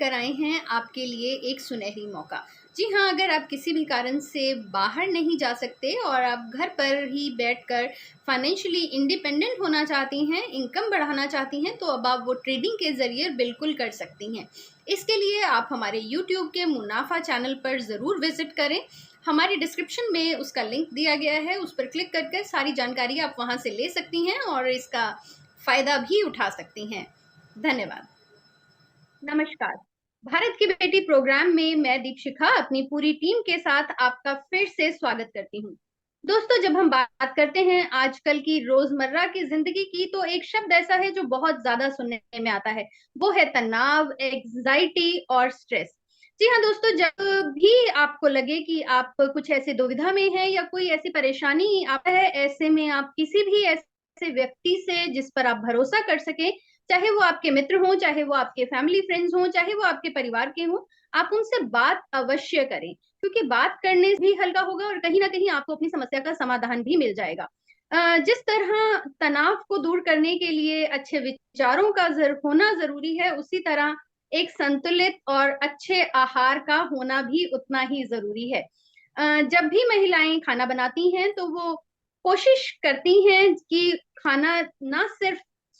लेकर आए हैं आपके लिए एक सुनहरी मौका। जी हाँ, अगर आप किसी भी कारण से बाहर नहीं जा सकते और आप घर पर ही बैठकर फाइनेंशियली इंडिपेंडेंट होना चाहती हैं, इनकम बढ़ाना चाहती हैं, तो अब आप वो ट्रेडिंग के ज़रिए बिल्कुल कर सकती हैं। इसके लिए आप हमारे यूट्यूब के मुनाफा चैनल पर ज़रूर विज़िट करें। हमारी डिस्क्रिप्शन में उसका लिंक दिया गया है, उस पर क्लिक करके सारी जानकारी आप वहाँ से ले सकती हैं और इसका फ़ायदा भी उठा सकती हैं। धन्यवाद। नमस्कार। भारत की बेटी प्रोग्राम में मैं दीपशिखा अपनी पूरी टीम के साथ आपका फिर से स्वागत करती हूँ। दोस्तों, जब हम बात करते हैं आजकल की रोजमर्रा की जिंदगी की, तो एक शब्द ऐसा है जो बहुत ज्यादा सुनने में आता है, वो है तनाव, एग्जाइटी और स्ट्रेस। जी हाँ दोस्तों, जब भी आपको लगे कि आप कुछ ऐसे दुविधा में हैं या कोई ऐसी परेशानी आता है, ऐसे में आप किसी भी ऐसे व्यक्ति से जिस पर आप भरोसा कर सके, चाहे वो आपके मित्र हों, चाहे वो आपके फैमिली फ्रेंड्स हों, चाहे वो आपके परिवार के हों, आप उनसे बात अवश्य करें, क्योंकि बात करने से भी हल्का होगा और कहीं ना कहीं आपको अपनी समस्या का समाधान भी मिल जाएगा। जिस तरह तनाव को दूर करने के लिए अच्छे विचारों का होना जरूरी है, उसी तरह एक संतुलित और अच्छे आहार का होना भी उतना ही जरूरी है। जब भी महिलाएं खाना बनाती हैं, तो वो कोशिश करती हैं कि खाना ना सिर्फ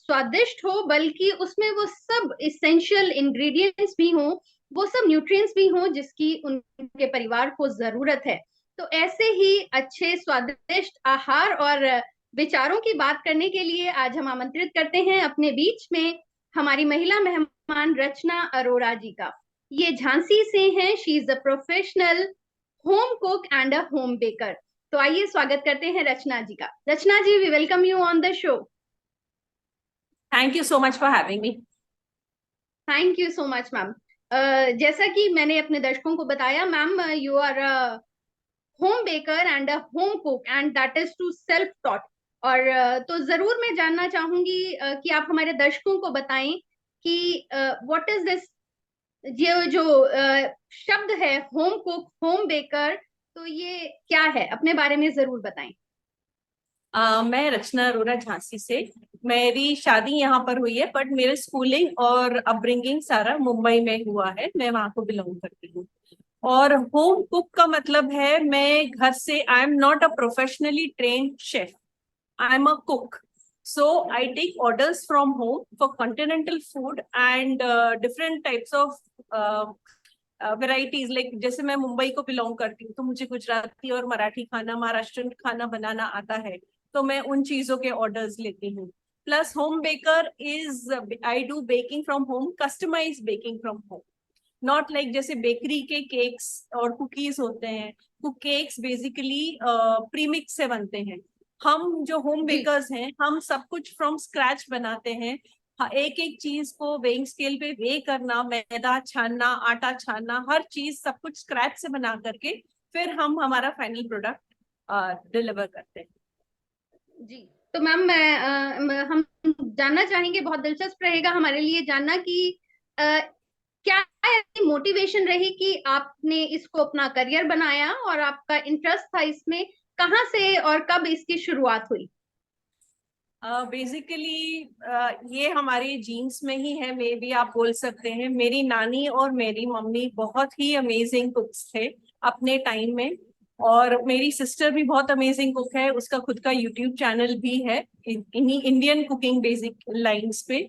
स्वादिष्ट हो, बल्कि उसमें वो सब इसेंशियल इंग्रेडिएंट्स भी हों, वो सब न्यूट्रिएंट्स भी हों जिसकी उनके परिवार को जरूरत है। तो ऐसे ही अच्छे स्वादिष्ट आहार और विचारों की बात करने के लिए आज हम आमंत्रित करते हैं अपने बीच में हमारी महिला मेहमान रचना अरोड़ा जी का। ये झांसी से हैं। She is a professional home cook and a home baker. तो आइए स्वागत करते हैं रचना जी का। Rachna ji, we welcome you on the show. Thank you so much for having me. Thank you so much ma'am. जैसा कि मैंने अपने दर्शकों को बताया, ma'am you are a home baker and a home cook and that is too self taught. और तो जरूर मैं जानना चाहूंगी कि आप हमारे दर्शकों को बताएं कि व्हाट इज दिस, ये जो शब्द है होम कुक, होम बेकर, तो ये क्या है, अपने बारे में जरूर बताएं। मैं रचना अरोड़ा झांसी से। मेरी शादी यहाँ पर हुई है, बट मेरे स्कूलिंग और अपब्रिंगिंग सारा मुंबई में हुआ है। मैं वहां को बिलोंग करती हूँ। और होम कुक का मतलब है मैं घर से, I am not a professionally trained chef, I am a cook. So I take orders from home for continental food and different types of varieties. Like जैसे मैं मुंबई को बिलोंग करती हूँ, तो मुझे गुजराती और मराठी खाना, महाराष्ट्रन खाना बनाना आता है, तो मैं उन चीजों के ऑर्डर्स लेती हूँ. Plus home baker is, I do baking from home, customise baking from home. Not like जैसे बेकरी के केक्स और कुकीज होते हैं, वो केक्स बेसिकली प्रीमिक्स से बनते हैं. हम जो होम जी बेकर्स हैं, हम सब कुछ फ्रॉम स्क्रैच बनाते हैं. हाँ, एक एक चीज को वेइंग स्केल पे वे करना, मैदा छानना, आटा छानना, हर चीज सब कुछ स्क्रैच से बना करके फिर हम हमारा फाइनल प्रोडक्ट डिलीवर करते हैं. जी। तो मैम हम जानना चाहेंगे, बहुत दिलचस्प रहेगा हमारे लिए जानना कि अ, क्या ऐसी मोटिवेशन रही कि आपने इसको अपना करियर बनाया और आपका इंटरेस्ट था इसमें, कहाँ से और कब इसकी शुरुआत हुई। बेसिकली ये हमारे जीन्स में ही है, मे बी आप बोल सकते हैं. मेरी नानी और मेरी मम्मी बहुत ही अमेजिंग कुक्स थे अपने टाइम में. और मेरी सिस्टर भी बहुत अमेजिंग कुक है, उसका खुद का यूट्यूब चैनल भी है इन्हीं इंडियन कुकिंग बेसिक लाइंस पे.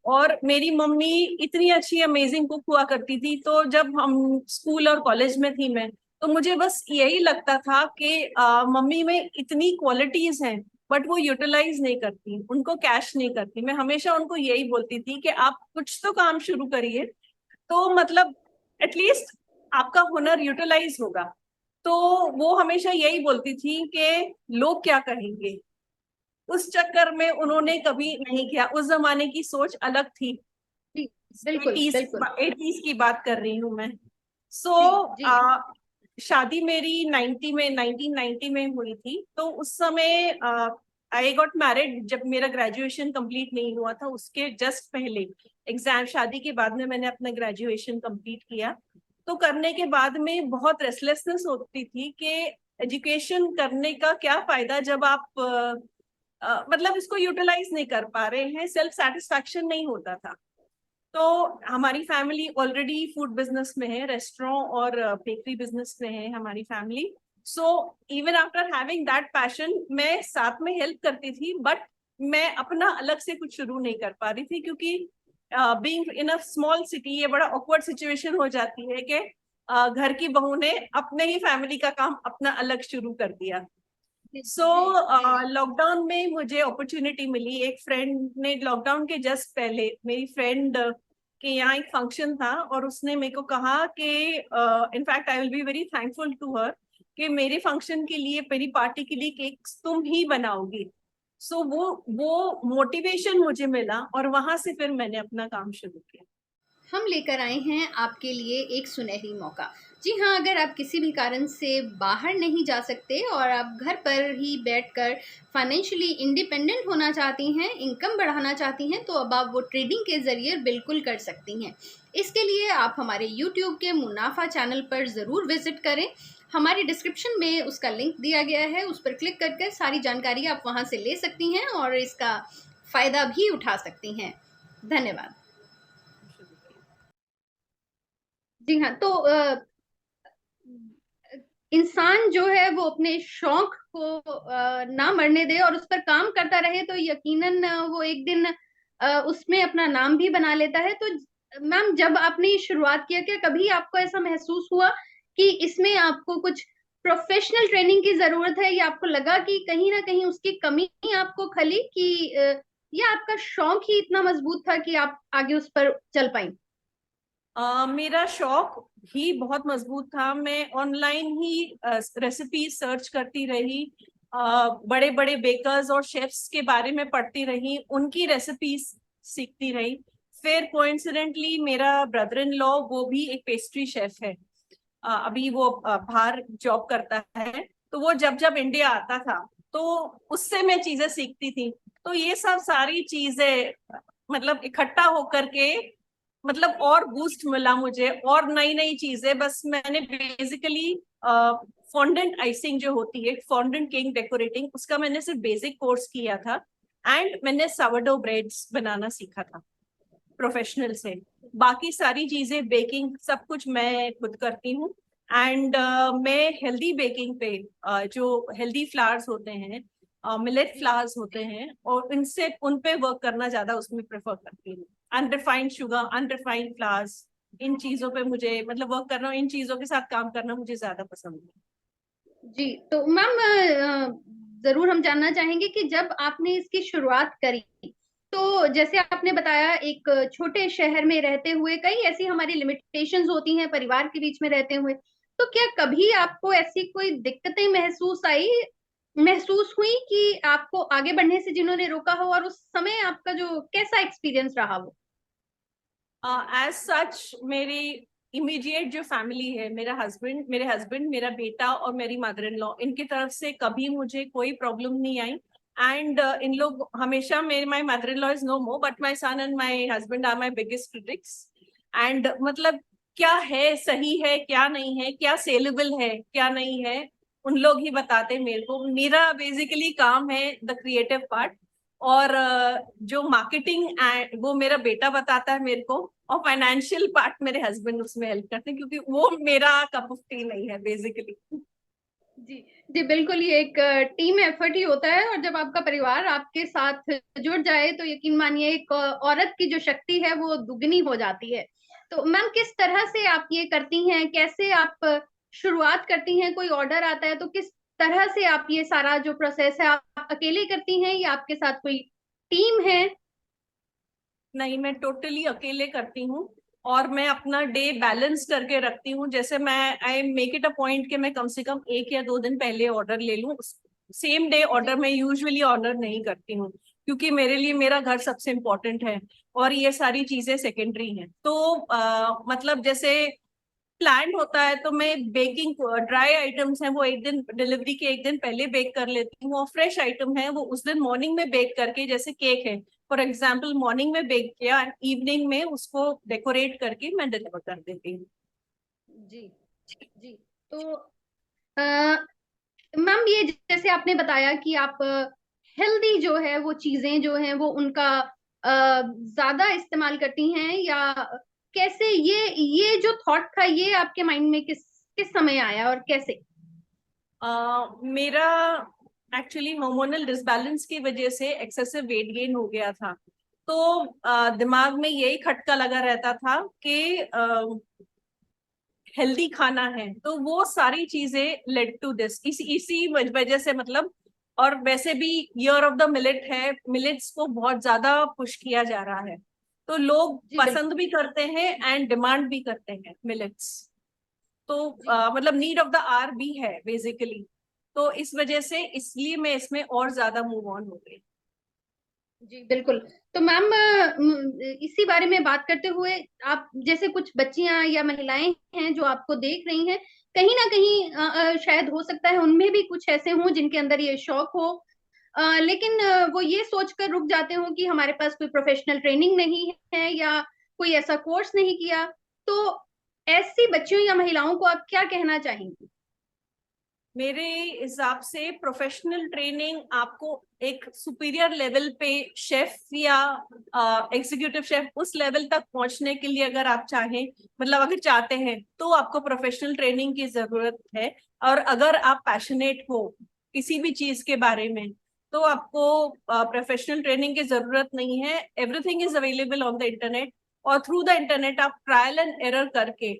और मेरी मम्मी इतनी अच्छी अमेजिंग कुक हुआ करती थी, तो जब हम स्कूल और कॉलेज में थी मैं, तो मुझे बस यही लगता था कि मम्मी में इतनी क्वालिटीज हैं, बट वो यूटिलाइज नहीं करती, उनको कैश नहीं करती. मैं हमेशा उनको यही बोलती थी कि आप कुछ तो काम शुरू करिए, तो मतलब एटलीस्ट आपका हुनर यूटिलाइज होगा. तो वो हमेशा यही बोलती थी कि लोग क्या कहेंगे. उस चक्कर में उन्होंने कभी नहीं किया. उस जमाने की सोच अलग थी. जी बिल्कुल एटीज बिल्कुल। एटीज की बात कर रही हूँ मैं. सो जी जी शादी मेरी 1990 में हुई थी. तो उस समय आई गॉट मैरिड जब मेरा ग्रेजुएशन कंप्लीट नहीं हुआ था, उसके जस्ट पहले एग्जाम, शादी के बाद में मैंने अपना ग्रेजुएशन कंप्लीट किया. तो करने के बाद में बहुत रेस्टलेसनेस होती थी कि एजुकेशन करने का क्या फायदा जब आप मतलब इसको यूटिलाइज नहीं कर पा रहे हैं, सेल्फ सेटिस्फैक्शन नहीं होता था. तो हमारी फैमिली ऑलरेडी फूड बिजनेस में है, रेस्टोरेंट और बेकरी बिजनेस में है हमारी family. So even after having that passion, मैं साथ में हेल्प करती थी, बट मैं अपना अलग से कुछ शुरू नहीं कर पा रही थी, क्योंकि being in a small city ये बड़ा ऑकवर्ड सिचुएशन हो जाती है कि घर की बहू ने अपने ही फैमिली का काम अपना अलग शुरू कर दिया। जी सो जी लॉकडाउन में मुझे अपॉर्चुनिटी मिली, एक फ्रेंड ने लॉकडाउन के जस्ट पहले मेरी फ्रेंड के यहाँ एक फंक्शन था, और उसने मेरे को कहा कि in fact I will be very thankful to her कि मेरे फंक्शन के लिए, मेरी पार्टी के लिए केक तुम ही बनाओगी। सो वो मोटिवेशन मुझे मिला, और वहां से फिर मैंने अपना काम शुरू किया। हम लेकर आए हैं आपके लिए एक सुनहरी मौका। जी हाँ, अगर आप किसी भी कारण से बाहर नहीं जा सकते और आप घर पर ही बैठकर फाइनेंशियली इंडिपेंडेंट होना चाहती हैं, इनकम बढ़ाना चाहती हैं, तो अब आप वो ट्रेडिंग के ज़रिए बिल्कुल कर सकती हैं। इसके लिए आप हमारे यूट्यूब के मुनाफा चैनल पर ज़रूर विज़िट करें। हमारी डिस्क्रिप्शन में उसका लिंक दिया गया है, उस पर क्लिक करके सारी जानकारी आप वहाँ से ले सकती हैं और इसका फ़ायदा भी उठा सकती हैं। धन्यवाद। जी हाँ, तो इंसान जो है वो अपने शौक को ना मरने दे और उस पर काम करता रहे, तो यकीनन वो एक दिन उसमें अपना नाम भी बना लेता है। तो मैम, जब आपने ये शुरुआत किया, क्या कभी आपको ऐसा महसूस हुआ कि इसमें आपको कुछ प्रोफेशनल ट्रेनिंग की जरूरत है, या आपको लगा कि कहीं ना कहीं उसकी कमी आपको खली, कि या आपका शौक ही इतना मजबूत था कि आप आगे उस पर चल पाई? मेरा शौक ही बहुत मजबूत था। मैं ऑनलाइन ही रेसिपी सर्च करती रही, बड़े बड़े बेकर्स और शेफ्स के बारे में पढ़ती रही, उनकी रेसिपीज सीखती रही। फिर कोइंसिडेंटली मेरा ब्रदर इन लॉ वो भी एक पेस्ट्री शेफ है। अभी वो बाहर जॉब करता है, तो वो जब जब इंडिया आता था तो उससे मैं चीजें सीखती थी। तो ये सब सारी चीजें मतलब इकट्ठा होकर के मतलब और बूस्ट मिला मुझे, और नई नई चीजें। बस मैंने बेसिकली फॉन्डेंट आइसिंग जो होती है, फॉन्डेंट केक डेकोरेटिंग, उसका मैंने सिर्फ बेसिक कोर्स किया था। एंड मैंने सावरडो ब्रेड्स बनाना सीखा था प्रोफेशनल से। बाकी सारी चीजें बेकिंग सब कुछ मैं खुद करती हूँ। एंड मैं हेल्दी बेकिंग पे जो हेल्दी फ्लावर्स होते हैं, मिलेट जी फ्लावर्स होते हैं, और इनसे उन पे वर्क करना ज्यादा उसमें प्रेफर करती हूँ। अनरिफाइंड शुगर, अनरिफाइंड फ्लावर्स, इन चीजों पे मुझे मतलब वर्क करना, इन चीजों के साथ काम करना मुझे ज्यादा पसंद है। जी, तो मैम, जरूर हम जानना चाहेंगे कि जब आपने इसकी शुरुआत करी, तो जैसे आपने बताया, एक छोटे शहर में रहते हुए कई ऐसी हमारी लिमिटेशंस होती हैं परिवार के बीच में रहते हुए, तो क्या कभी आपको ऐसी कोई दिक्कतें महसूस हुई कि आपको आगे बढ़ने से जिन्होंने रोका हो, और उस समय आपका जो कैसा एक्सपीरियंस रहा वो? एज सच मेरी इमीडिएट जो फैमिली है, मेरे हस्बैंड, मेरा बेटा और मेरी मदर इन लॉ, इनकी तरफ से कभी मुझे कोई प्रॉब्लम नहीं आई। एंड इन लोग हमेशा, मेरे my mother in law is no more, but my son and my husband are my biggest critics. And मतलब क्या है सही है, क्या नहीं है, क्या सेलेबल है, क्या नहीं है, उन लोग ही बताते मेरे को। मेरा बेसिकली काम है द क्रिएटिव पार्ट, और जो मार्केटिंग वो मेरा बेटा बताता है मेरे को, और फाइनेंशियल पार्ट मेरे हस्बैंड उसमें हेल्प करते हैं, क्योंकि वो मेरा कप ऑफ टी नहीं है बेसिकली। जी जी, बिल्कुल, ये एक टीम एफर्ट ही होता है, और जब आपका परिवार आपके साथ जुड़ जाए तो यकीन मानिए एक औरत की जो शक्ति है वो दुगनी हो जाती है। तो मैम, किस तरह से आप ये करती हैं, कैसे आप शुरुआत करती हैं? कोई ऑर्डर आता है तो किस तरह से आप ये सारा जो प्रोसेस है आप अकेले करती हैं, या आपके साथ कोई टीम है? नहीं, मैं टोटली अकेले करती हूँ, और मैं अपना डे बैलेंस करके रखती हूँ। जैसे मैं I make it a point कि मैं कम से कम 1 या 2 दिन पहले ऑर्डर ले लूँ। सेम डे ऑर्डर जी मैं यूजुअली ऑर्डर नहीं करती हूँ, क्योंकि मेरे लिए मेरा घर सबसे इम्पोर्टेंट है, और ये सारी चीजें सेकेंडरी हैं। तो मतलब जैसे प्लान होता है, तो मैं बेकिंग ड्राई आइटम्स हैं वो एक दिन डिलीवरी के एक दिन पहले बेक कर लेती हूँ, और फ्रेश आइटम है वो उस दिन मॉर्निंग में बेक करके, जैसे केक है फॉर एग्जाम्पल, मॉर्निंग में बेक किया, इवनिंग में उसको डेकोरेट करके मैं डिलीवर कर देती हूँ। जी जी, तो मैम, ये जैसे आपने बताया कि आप हेल्दी जो है वो चीजें जो हैं वो उनका ज्यादा इस्तेमाल करती हैं, या कैसे ये जो थॉट था ये आपके माइंड में किस किस समय आया और कैसे? मेरा एक्चुअली हार्मोनल डिसबैलेंस की वजह से एक्सेसिव वेट गेन हो गया था। तो दिमाग में यही खटका लगा रहता था कि हेल्दी खाना है, तो वो सारी चीजें लेड टू दिस, इसी वजह से मतलब। और वैसे भी ईयर ऑफ द मिलेट है, मिलेट्स को बहुत ज्यादा पुश किया जा रहा है, तो लोग जी बिल्कुल। पसंद भी करते हैं एंड डिमांड भी करते हैं मिलेट्स। तो जी मतलब नीड ऑफ द आर भी है बेसिकली। तो इस वजह से इसलिए मैं इसमें और ज्यादा मूव ऑन हो गई। जी बिल्कुल। तो मैम, इसी बारे में बात करते हुए, आप जैसे कुछ बच्चियां या महिलाएं हैं जो आपको देख रही हैं, कहीं ना कहीं शायद हो सकता है उनमें भी कुछ ऐसे हों जिनके अंदर ये शौक हो, लेकिन वो ये सोचकर रुक जाते हो कि हमारे पास कोई प्रोफेशनल ट्रेनिंग नहीं है या कोई ऐसा कोर्स नहीं किया। तो ऐसी बच्चियों या महिलाओं को आप क्या कहना चाहेंगी? मेरे हिसाब से प्रोफेशनल ट्रेनिंग आपको एक सुपीरियर लेवल पे, शेफ या एग्जीक्यूटिव शेफ, उस लेवल तक पहुंचने के लिए अगर आप चाहें, मतलब अगर चाहते हैं, तो आपको प्रोफेशनल ट्रेनिंग की जरूरत है। और अगर आप पैशनेट हो किसी भी चीज के बारे में, तो आपको प्रोफेशनल ट्रेनिंग की जरूरत नहीं है। Everything is available on the internet, और थ्रू द इंटरनेट आप ट्रायल एंड एरर करके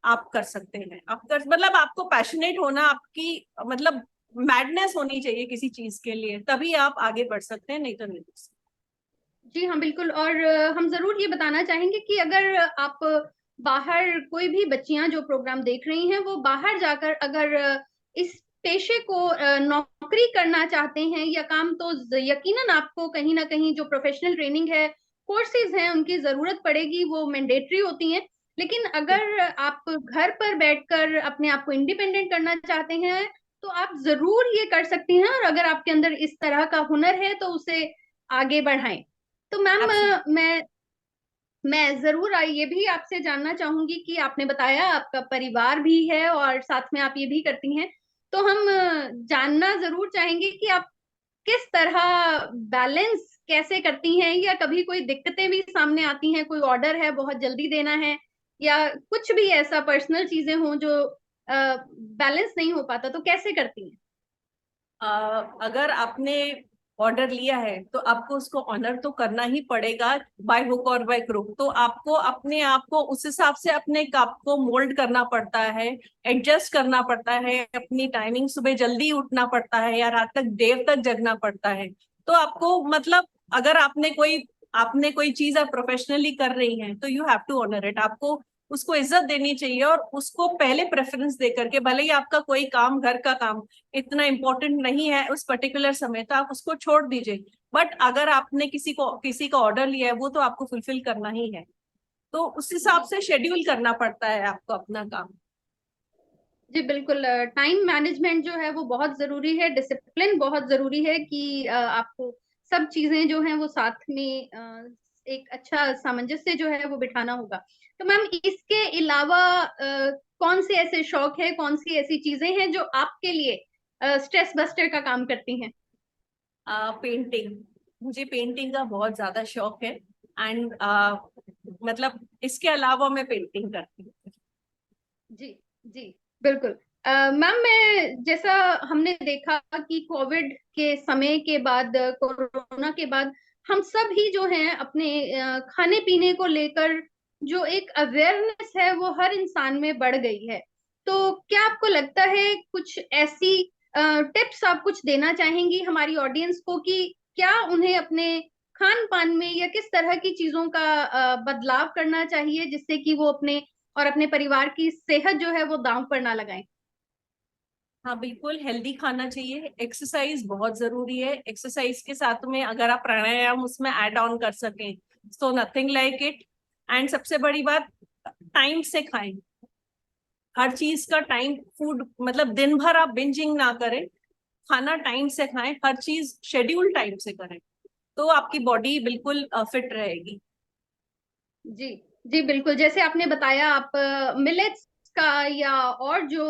आप कर सकते हैं। आप कर, मतलब आपको पैशनेट होना, आपकी मतलब मैडनेस होनी चाहिए किसी चीज के लिए, तभी आप आगे बढ़ सकते हैं, नहीं तो नहीं बढ़ सकते। जी हाँ बिल्कुल। और हम जरूर ये बताना चाहेंगे कि अगर आप बाहर, कोई भी बच्चियां जो प्रोग्राम देख रही हैं वो बाहर जाकर अगर इस पेशे को नौकरी करना चाहते हैं या काम, तो यकीनन आपको कहीं ना कहीं जो प्रोफेशनल ट्रेनिंग है, कोर्सेज हैं, उनकी जरूरत पड़ेगी, वो मैंडेटरी होती हैं। लेकिन अगर आप घर पर बैठकर अपने आप को इंडिपेंडेंट करना चाहते हैं तो आप जरूर ये कर सकती हैं, और अगर आपके अंदर इस तरह का हुनर है तो उसे आगे बढ़ाएं। तो मैम, एब्सोल्युटली। मैं जरूर ये भी आपसे जानना चाहूंगी कि आपने बताया आपका परिवार भी है और साथ में आप ये भी करती हैं, तो हम जानना जरूर चाहेंगे कि आप किस तरह बैलेंस कैसे करती हैं, या कभी कोई दिक्कतें भी सामने आती हैं, कोई ऑर्डर है बहुत जल्दी देना है, या कुछ भी ऐसा पर्सनल चीजें हों जो बैलेंस नहीं हो पाता, तो कैसे करती हैं? अगर आपने ऑर्डर लिया है तो आपको उसको ऑनर तो करना ही पड़ेगा, बाय हुक और बाय क्रुक। तो आपको अपने आप को उस हिसाब से अपने आप को मोल्ड करना पड़ता है, एडजस्ट करना पड़ता है, अपनी टाइमिंग सुबह जल्दी उठना पड़ता है या रात तक देर तक जगना पड़ता है। तो आपको मतलब, अगर आपने कोई चीज आप प्रोफेशनली कर रही हैं, तो you have to honour it. आपको उसको इज्जत देनी चाहिए, और उसको पहले प्रेफरेंस दे करके, भले ही आपका कोई काम, घर का काम इतना इम्पोर्टेंट नहीं है उस पर्टिकुलर समय, तो आप उसको छोड़ दीजिए। बट अगर आपने किसी का ऑर्डर लिया है, वो तो आपको फुलफिल करना ही है। तो उस हिसाब जी से शेड्यूल करना पड़ता है आपको अपना काम। जी बिल्कुल। टाइम मैनेजमेंट जो है वो बहुत जरूरी है, डिसिप्लिन बहुत जरूरी है कि आपको सब चीजें जो हैं वो साथ में एक अच्छा सामंजस्य जो है वो बिठाना होगा। तो मैम, इसके अलावा कौन से ऐसे शौक है, कौन सी ऐसी चीजें हैं जो आपके लिए स्ट्रेस बस्टर का काम करती हैं? पेंटिंग, मुझे पेंटिंग का बहुत ज्यादा शौक है। एंड मतलब इसके अलावा मैं पेंटिंग करती हूँ। जी जी बिल्कुल। मैम, मैं जैसा हमने देखा कि कोविड के समय के बाद, कोरोना के बाद, हम सब ही जो हैं अपने खाने पीने को लेकर जो एक अवेयरनेस है वो हर इंसान में बढ़ गई है। तो क्या आपको लगता है कुछ ऐसी टिप्स आप कुछ देना चाहेंगी हमारी ऑडियंस को कि क्या उन्हें अपने खान पान में या किस तरह की चीजों का बदलाव करना चाहिए जिससे कि वो अपने और अपने परिवार की सेहत जो है वो दांव पर ना लगाएं? हाँ बिल्कुल, हेल्दी खाना चाहिए, एक्सरसाइज बहुत जरूरी है। एक्सरसाइज के साथ में अगर आप प्राणायाम उसमें ऐड ऑन कर सकें, so nothing like it. And सबसे बड़ी बात, टाइम से खाएं। हर चीज का टाइम, फूड मतलब दिन भर आप बिंजिंग ना करें, खाना टाइम से खाएं, हर चीज शेड्यूल टाइम से करें, तो आपकी बॉडी बिल्कुल फिट रहेगी। जी जी बिल्कुल। जैसे आपने बताया, आप मिलेट्स का या और जो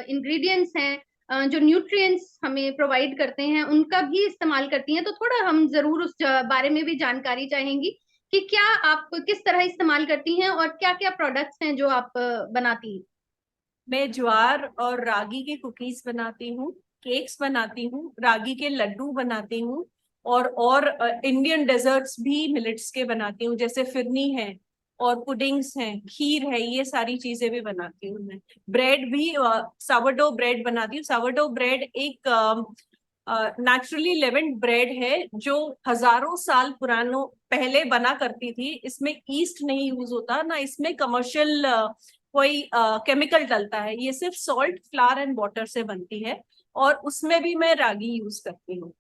इंग्रेडिएंट्स हैं जो न्यूट्रिएंट्स हमें प्रोवाइड करते हैं उनका भी इस्तेमाल करती हैं। तो थोड़ा हम जरूर उस बारे में भी जानकारी चाहेंगी कि क्या आप किस तरह इस्तेमाल करती हैं और क्या क्या प्रोडक्ट्स हैं जो आप बनाती हैं। मैं ज्वार और रागी के कुकीज बनाती हूँ, केक्स बनाती हूँ, रागी के लड्डू बनाती हूँ, और इंडियन डेजर्ट्स भी मिलेट्स के बनाती हूँ, जैसे फिरनी है और पुडिंग्स हैं, खीर है, ये सारी चीजें भी बनाती हूँ मैं। ब्रेड भी, सावरडो ब्रेड बनाती हूँ। सावरडो ब्रेड एक नेचुरली लेवेंड ब्रेड है जो हजारों साल पुरानों पहले बना करती थी। इसमें ईस्ट नहीं यूज होता, ना इसमें कमर्शियल कोई केमिकल डलता है। ये सिर्फ सॉल्ट, फ्लावर एंड वाटर से बनती है, और उसमें भी मैं रागी यूज करती हूँ।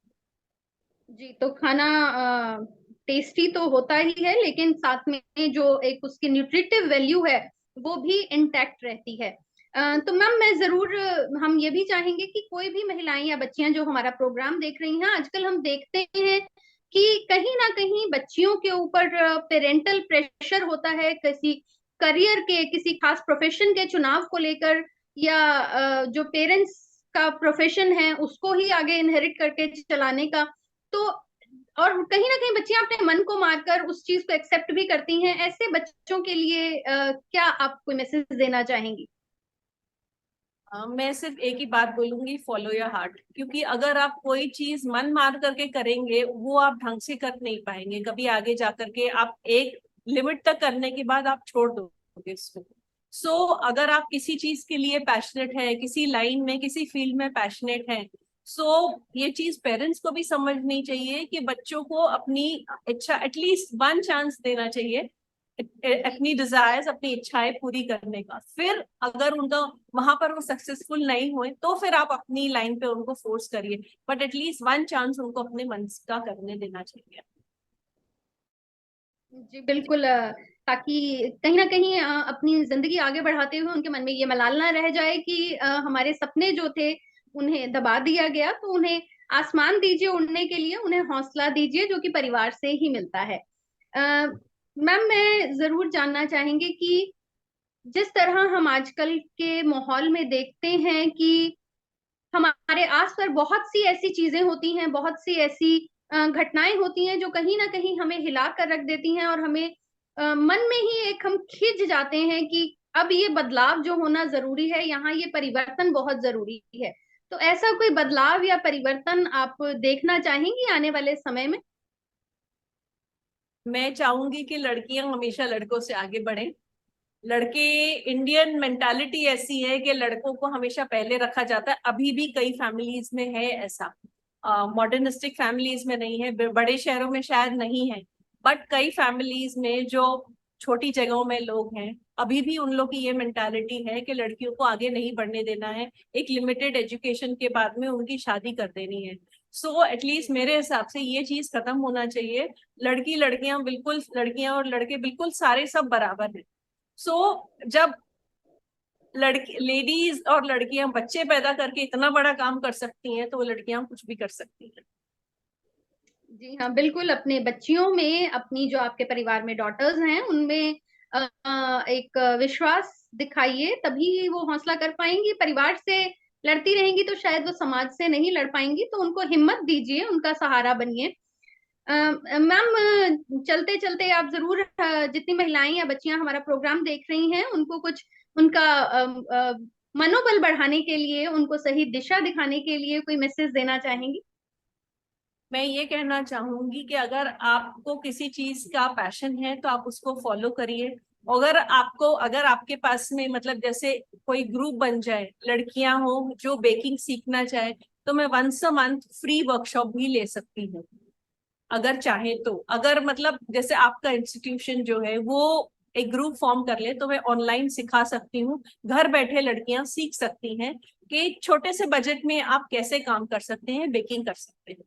जी, तो खाना टेस्टी तो होता ही है, लेकिन साथ में जो एक उसकी न्यूट्रिटिव वैल्यू है वो भी इंटैक्ट रहती है। तो मैम मैं जरूर हम ये भी चाहेंगे कि कोई भी महिलाएं या बच्चियां जो हमारा प्रोग्राम देख रही हैं, आजकल हम देखते हैं कि कहीं ना कहीं बच्चियों के ऊपर पेरेंटल प्रेशर होता है, किसी करियर के, किसी खास प्रोफेशन के चुनाव को लेकर, या जो पेरेंट्स का प्रोफेशन है उसको ही आगे इनहेरिट करके चलाने का। तो और कहीं ना कहीं बच्चियां अपने मन को मारकर उस चीज को एक्सेप्ट भी करती हैं। ऐसे बच्चों के लिए क्या आप कोई मैसेज देना चाहेंगी। मैं सिर्फ एक ही बात बोलूंगी, फॉलो योर हार्ट। क्योंकि अगर आप कोई चीज मन मार करके करेंगे, वो आप ढंग से कर नहीं पाएंगे कभी आगे जा करके। आप एक लिमिट तक करने के बाद आप छोड़ दोगे इसको। अगर आप किसी चीज के लिए पैशनेट है, किसी लाइन में, किसी फील्ड में पैशनेट है, ये चीज पेरेंट्स को भी समझनी चाहिए कि बच्चों को अपनी इच्छा एटलीस्ट वन चांस देना चाहिए, अपनी डिजायर्स, अपनी इच्छाएं पूरी करने का। फिर अगर उनका वहां पर वो सक्सेसफुल नहीं हुए तो फिर आप अपनी लाइन पे उनको फोर्स करिए, बट एटलीस्ट वन चांस उनको अपने मन का करने देना चाहिए। जी बिल्कुल, ताकि कहीं ना कहीं अपनी जिंदगी आगे बढ़ाते हुए उनके मन में ये मलाल ना रह जाए कि हमारे सपने जो थे उन्हें दबा दिया गया। तो उन्हें आसमान दीजिए उड़ने के लिए, उन्हें हौसला दीजिए जो कि परिवार से ही मिलता है। मैम मैं जरूर जानना चाहेंगे कि जिस तरह हम आजकल के माहौल में देखते हैं कि हमारे आस पर बहुत सी ऐसी चीजें होती हैं, बहुत सी ऐसी घटनाएं होती हैं जो कहीं ना कहीं हमें हिला कर रख देती हैं, और हमें मन में ही एक हम खिंच जाते हैं कि अब ये बदलाव जो होना जरूरी है, यहाँ ये परिवर्तन बहुत जरूरी है। तो ऐसा कोई बदलाव या परिवर्तन आप देखना चाहेंगी आने वाले समय में। मैं चाहूंगी कि लड़कियां हमेशा लड़कों से आगे बढ़ें। लड़के, इंडियन मेंटालिटी ऐसी है कि लड़कों को हमेशा पहले रखा जाता है। अभी भी कई फैमिलीज में है ऐसा, मॉडर्निस्टिक फैमिलीज में नहीं है, बड़े शहरों में शायद नहीं है, बट कई फैमिलीज में जो छोटी जगहों में लोग हैं, अभी भी उन लोग की ये मेंटालिटी है कि लड़कियों को आगे नहीं बढ़ने देना है, एक लिमिटेड एजुकेशन के बाद में उनकी शादी कर देनी है। एटलीस्ट मेरे हिसाब से ये चीज खत्म होना चाहिए। लड़की लड़कियां बिल्कुल, लड़कियां और लड़के बिल्कुल सारे सब बराबर हैं। जब लड़की, लेडीज और लड़कियां बच्चे पैदा करके इतना बड़ा काम कर सकती हैं, तो वो लड़कियां कुछ भी कर सकती हैं। जी हाँ बिल्कुल, अपने बच्चियों में, अपनी जो आपके परिवार में डॉटर्स हैं उनमें एक विश्वास दिखाइए, तभी वो हौसला कर पाएंगी। परिवार से लड़ती रहेंगी तो शायद वो समाज से नहीं लड़ पाएंगी। तो उनको हिम्मत दीजिए, उनका सहारा बनिए। मैम चलते चलते आप जरूर जितनी महिलाएं या बच्चियां हमारा प्रोग्राम देख रही हैं उनको कुछ, उनका मनोबल बढ़ाने के लिए, उनको सही दिशा दिखाने के लिए कोई मैसेज देना चाहेंगी। मैं ये कहना चाहूंगी कि अगर आपको किसी चीज का पैशन है तो आप उसको फॉलो करिए। अगर आपके पास में, मतलब जैसे कोई ग्रुप बन जाए, लड़कियां हो जो बेकिंग सीखना चाहे, तो मैं once a month free workshop भी ले सकती हूँ अगर चाहे तो। अगर मतलब जैसे आपका इंस्टीट्यूशन जो है वो एक ग्रुप फॉर्म कर ले, तो मैं ऑनलाइन सिखा सकती हूँ। घर बैठे लड़कियां सीख सकती हैं कि छोटे से बजट में आप कैसे काम कर सकते हैं, बेकिंग कर सकते हैं।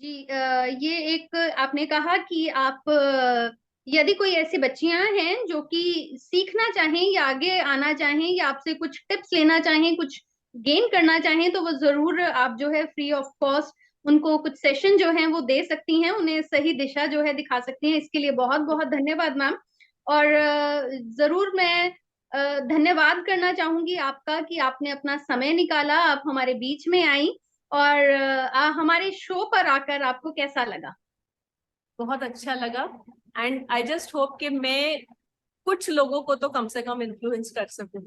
जी ये एक आपने कहा कि आप यदि कोई ऐसी बच्चियां हैं जो कि सीखना चाहें या आगे आना चाहें या आपसे कुछ टिप्स लेना चाहें, कुछ गेन करना चाहें, तो वो जरूर आप जो है फ्री ऑफ कॉस्ट उनको कुछ सेशन जो है वो दे सकती हैं, उन्हें सही दिशा जो है दिखा सकती हैं। इसके लिए बहुत बहुत धन्यवाद मैम। और जरूर मैं धन्यवाद करना चाहूंगी आपका कि आपने अपना समय निकाला, आप हमारे बीच में आई। और हमारे शो पर आकर आपको कैसा लगा? बहुत अच्छा लगा। एंड आई जस्ट होप कि मैं कुछ लोगों को तो कम से कम इन्फ्लुएंस कर सकूं।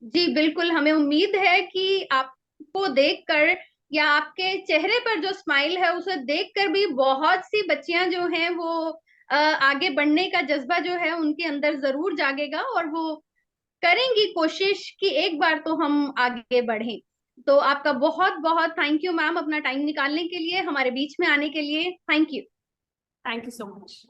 जी बिल्कुल, हमें उम्मीद है कि आपको देखकर या आपके चेहरे पर जो स्माइल है उसे देखकर भी बहुत सी बच्चियां जो हैं वो आगे बढ़ने का जज्बा जो है उनके अंदर जरूर जागेगा, और वो करेंगी कोशिश कि एक बार तो हम आगे बढ़ें। तो आपका बहुत बहुत थैंक यू मैम, अपना टाइम निकालने के लिए, हमारे बीच में आने के लिए। Thank you. Thank you so much.